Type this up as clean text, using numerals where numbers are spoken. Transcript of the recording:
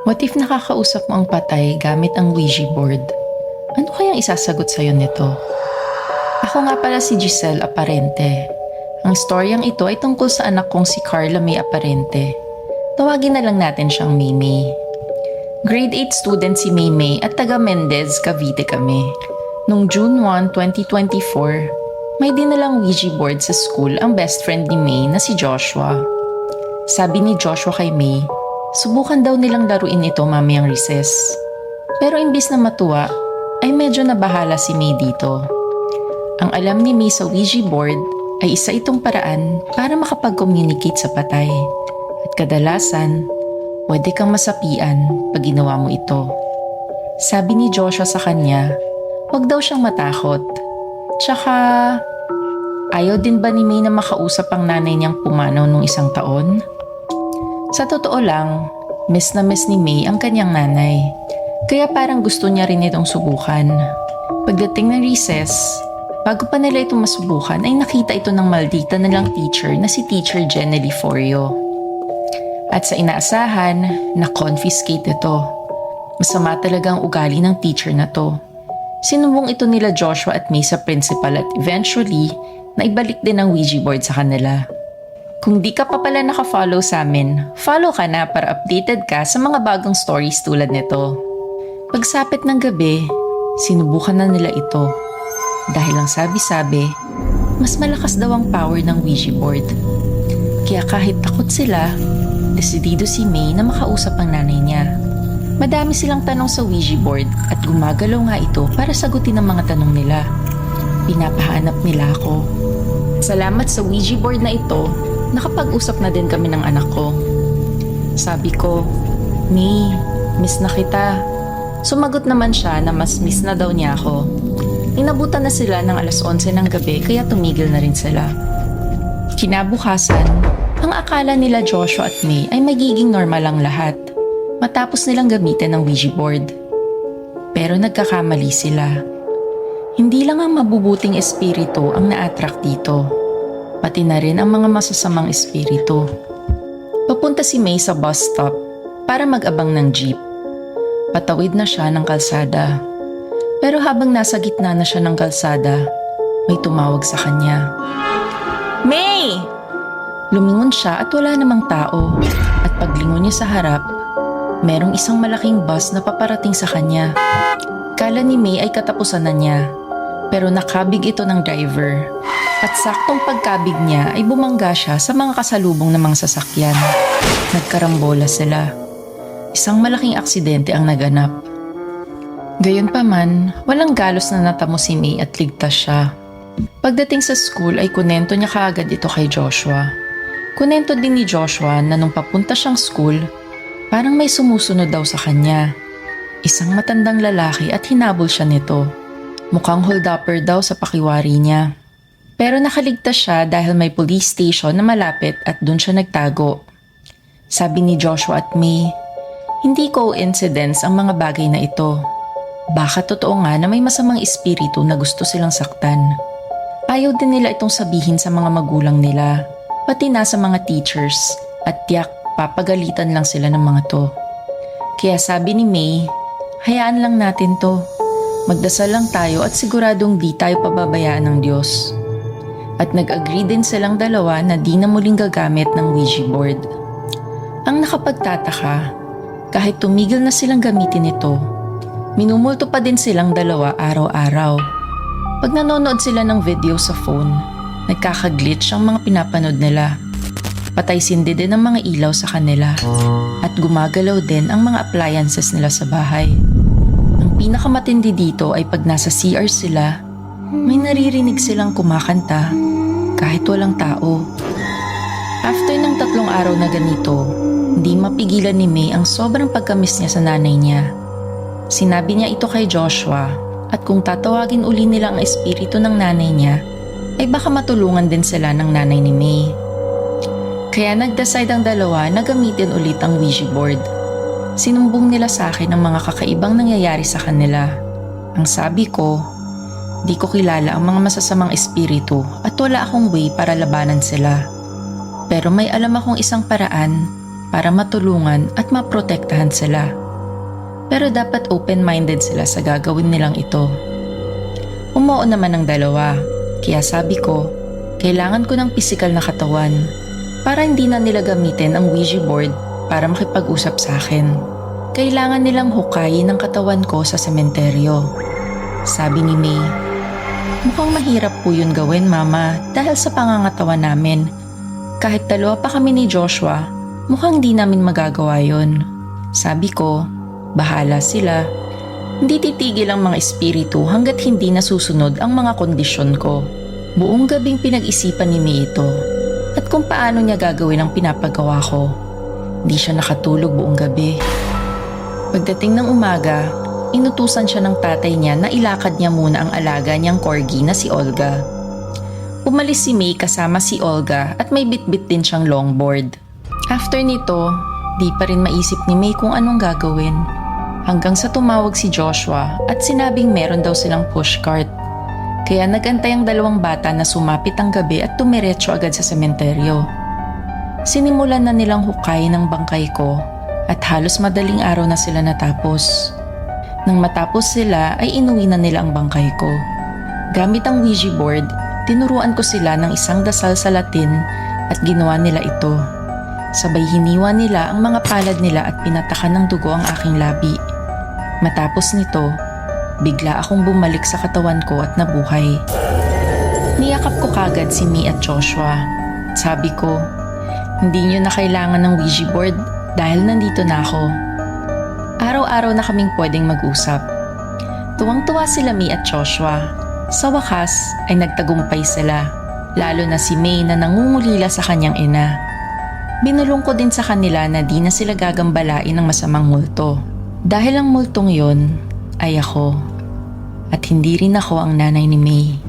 What if nakakausap mo ang patay gamit ang Ouija board? Ano kayang isasagot sa'yo nito? Ako nga pala si Giselle Aparente. Ang storyang ito ay tungkol sa anak kong si Carla May Aparente. Tawagin na lang natin siyang Maymay. Grade 8 student si Maymay at taga Mendez, Cavite kami. Noong June 1, 2024, may dinalang Ouija board sa school ang best friend ni May na si Joshua. Sabi ni Joshua kay May, subukan daw nilang laruin ito mamayang recess. Pero imbis na matuwa, ay medyo nabahala si May dito. Ang alam ni May sa Ouija board ay isa itong paraan para makapag-communicate sa patay. At kadalasan, pwede kang masapian pag ginawa mo ito. Sabi ni Joshua sa kanya, wag daw siyang matakot. Tsaka, ayaw din ba ni May na makausap ang nanay niyang pumanaw nung isang taon? Sa totoo lang, miss na miss ni May ang kanyang nanay. Kaya parang gusto niya rin itong subukan. Pagdating ng recess, bago pa nila ito masubukan ay nakita ito ng maldita nilang teacher na si Teacher Jenny Liforio. At sa inaasahan, na-confiscate ito. Masama talaga ang ugali ng teacher na to. Sinumbong ito nila Joshua at May sa principal at eventually, naibalik din ang Ouija board sa kanila. Kung di ka pa pala naka-follow sa amin, follow ka na para updated ka sa mga bagong stories tulad nito. Pagsapit ng gabi, sinubukan na nila ito. Dahil ang sabi-sabi, mas malakas daw ang power ng Ouija board. Kaya kahit takot sila, desidido si May na makausap ang nanay niya. Madami silang tanong sa Ouija board at gumagalaw nga ito para sagutin ang mga tanong nila. Pinapahanap nila ako. Salamat sa Ouija board na ito, nakapag-usap na din kami ng anak ko. Sabi ko, May, miss na kita. Sumagot naman siya na mas miss na daw niya ako. Inabutan na sila ng alas 11 ng gabi kaya tumigil na rin sila. Kinabukasan, ang akala nila Joshua at May ay magiging normal ang lahat matapos nilang gamitin ang Ouija board. Pero nagkakamali sila. Hindi lang ang mabubuting espiritu ang na-attract dito, pati na rin ang mga masasamang espiritu. Papunta si May sa bus stop para mag-abang ng jeep. Patawid na siya ng kalsada. Pero habang nasa gitna na siya ng kalsada, may tumawag sa kanya. May! Lumingon siya at wala namang tao. At paglingon niya sa harap, merong isang malaking bus na paparating sa kanya. Kala ni May ay katapusan na niya, pero nakabig ito ng driver. At saktong pagkabig niya ay bumangga siya sa mga kasalubong ng mga sasakyan. Nagkarambola sila. Isang malaking aksidente ang naganap. Gayunpaman, walang galos na natamo si May at ligtas siya. Pagdating sa school ay kunento niya kaagad ito kay Joshua. Kunento din ni Joshua na nung papunta siyang school, parang may sumusunod daw sa kanya. Isang matandang lalaki at hinabol siya nito. Mukhang hold-upper daw sa pakiwari niya. Pero nakaligtas siya dahil may police station na malapit at dun siya nagtago. Sabi ni Joshua at May, hindi coincidence ang mga bagay na ito. Baka totoo nga na may masamang espiritu na gusto silang saktan. Ayaw din nila itong sabihin sa mga magulang nila, pati na sa mga teachers, at tiyak papagalitan lang sila ng mga to. Kaya sabi ni May, hayaan lang natin to. Magdasal lang tayo at siguradong di tayo pababayaan ng Diyos. At nag-agree din silang dalawa na di na muling gagamit ng Ouija board. Ang nakapagtataka, kahit tumigil na silang gamitin ito, minumulto pa din silang dalawa araw-araw. Pag nanonood sila ng video sa phone, nagkakaglitch ang mga pinapanood nila. Patay sindi din ang mga ilaw sa kanila at gumagalaw din ang mga appliances nila sa bahay. Ang pinakamatindi dito ay pag nasa CR sila, may naririnig silang kumakanta kahit walang tao. After ng 3 araw na ganito, hindi mapigilan ni May ang sobrang pagkamiss niya sa nanay niya. Sinabi niya ito kay Joshua at kung tatawagin uli nila ang espiritu ng nanay niya, ay baka matulungan din sila ng nanay ni May. Kaya nag-decide ang dalawa na gamitin ulit ang Ouija board. Sinumbong nila sa akin ang mga kakaibang nangyayari sa kanila. Ang sabi ko, di ko kilala ang mga masasamang espiritu at wala akong way para labanan sila. Pero may alam akong isang paraan para matulungan at maprotektahan sila. Pero dapat open-minded sila sa gagawin nilang ito. Umuo naman ang dalawa, kaya sabi ko, kailangan ko ng pisikal na katawan para hindi na nila gamitin ang Ouija board para makipag-usap sa akin. Kailangan nilang hukayin ang katawan ko sa sementeryo. Sabi ni May, mukhang mahirap po yun gawin, Mama, dahil sa pangangatawan namin. Kahit dalawa pa kami ni Joshua, mukhang di namin magagawa yun. Sabi ko, bahala sila. Hindi titigil ang mga espiritu hanggat hindi nasusunod ang mga kondisyon ko. Buong gabing pinag-isipan ni May ito at kung paano niya gagawin ang pinapagawa ko. Hindi siya nakatulog buong gabi. Pagdating ng umaga, inutusan siya ng tatay niya na ilakad niya muna ang alaga niyang corgi na si Olga. Umalis si May kasama si Olga at may bitbit din siyang longboard. After nito, di pa rin maisip ni May kung anong gagawin. Hanggang sa tumawag si Joshua at sinabing meron daw silang pushcart. Kaya nagantay ang dalawang bata na sumapit ang gabi at tumiretso agad sa sementeryo. Sinimulan na nilang hukayin ang bangkay ko at halos madaling araw na sila natapos. Nang matapos sila ay inuwi na nila ang bangkay ko. Gamit ang Ouija board, tinuruan ko sila ng isang dasal sa Latin at ginawa nila ito. Sabay hiniwa nila ang mga palad nila at pinatakan ng dugo ang aking labi. Matapos nito, bigla akong bumalik sa katawan ko at nabuhay. Niyakap ko kagad si May at Joshua. Sabi ko, hindi nyo na kailangan ng Ouija board dahil nandito na ako. Araw-araw na kaming pwedeng mag-usap. Tuwang-tuwa sila May at Joshua. Sa wakas ay nagtagumpay sila, lalo na si May na nangungulila sa kanyang ina. Binulong ko din sa kanila na di na sila gagambalain ng masamang multo. Dahil ang multong yon ay ako. At hindi rin ako ang nanay ni May.